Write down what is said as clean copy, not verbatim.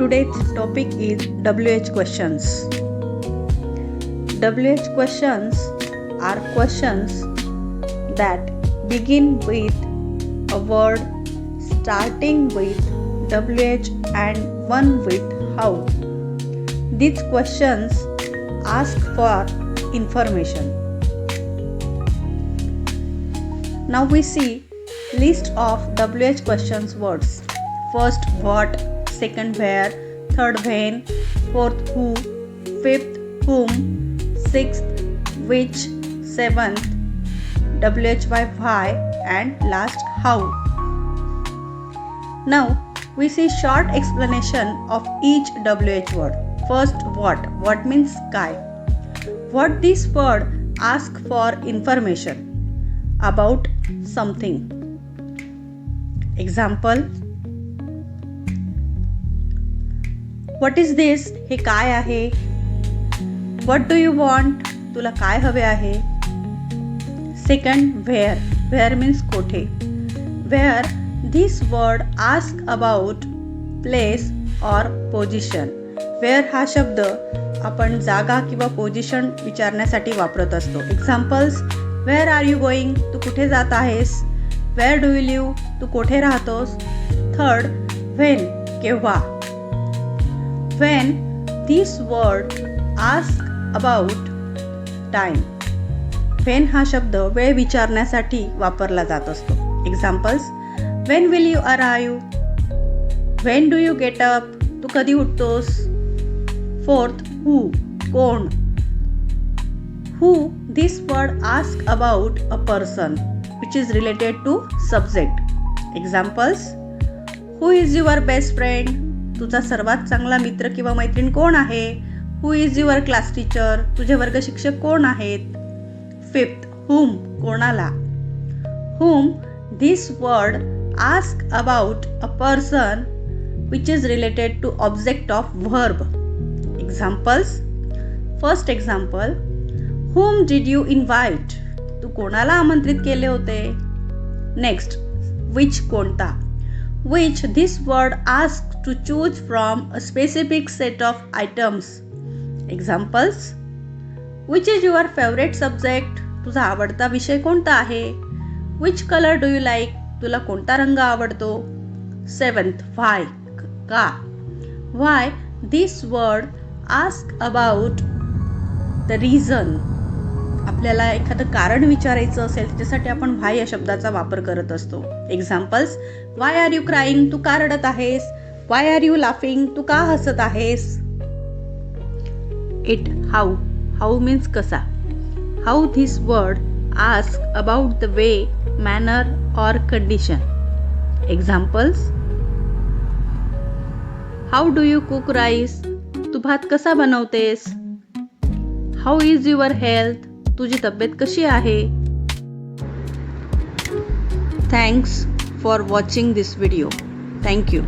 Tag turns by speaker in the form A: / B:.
A: Today's topic is WH questions. WH questions are questions that begin with a word starting with WH and one with how. These questions ask for information. Now we see list of WH questions words. First what, second where, third when, fourth who, fifth whom, sixth which, seventh WHY why, and last how. Now we see short explanation of each WH word. First what means काय. What this word asks for information about something. Example, what is this? हे काय आहे? What do you want? तुला काय हवे आहे? Second where means कोठे. Where this word asks about place or position. Where हा शब्द आपण जागा किंवा पोझिशन विचारण्यासाठी वापरत असतो. Examples, where are you going? तू कुठे जात आहेस? Where do you live? तू कुठे राहतोस? थर्ड व्हेन, केव्हा. When this word ask about time. When हा शब्द वेळ विचारण्यासाठी वापरला जात असतो. Examples, when will you arrive? When do you get up? तू कधी उठतोस? फोर्थ who, कोण. Who, this word asks about a person which is related to subject. Examples, who is your best friend? तुझा सर्वात चांगला मित्र किंवा मैत्रीण कोण आहे? Who is your class teacher? तुझे वर्ग शिक्षक कोण आहेत? फिफ्थ whom, कोणाला. Whom, this word asks about a person which is related to object of verb. Examples, first example, whom did you invite? तू कोणाला आमंत्रित केले होते? Next, which, कोणता. Which, this word asks to choose from a specific set of items. Examples, which is your favorite subject? तुझा आवडता विषय कोणता आहे? Which color do you like? तुला कोणता रंग आवडतो? Seventh, why, का. Why, this word ask about the reason. आपल्याला एखादं कारण विचारायचं असेल त्याच्यासाठी आपण व्हाय या शब्दाचा वापर करत असतो. Examples, why are you crying? तू का रडत आहेस? Why are you laughing? तू का हसत आहेस? इट, हाऊ मीन्स कसा. How this word ask about the way, manner or condition. Examples, how do you cook rice? तू भात कसा बनवतेस? How is your health? तुझी तब्येत कशी आहे? Thanks for watching this video. Thank you.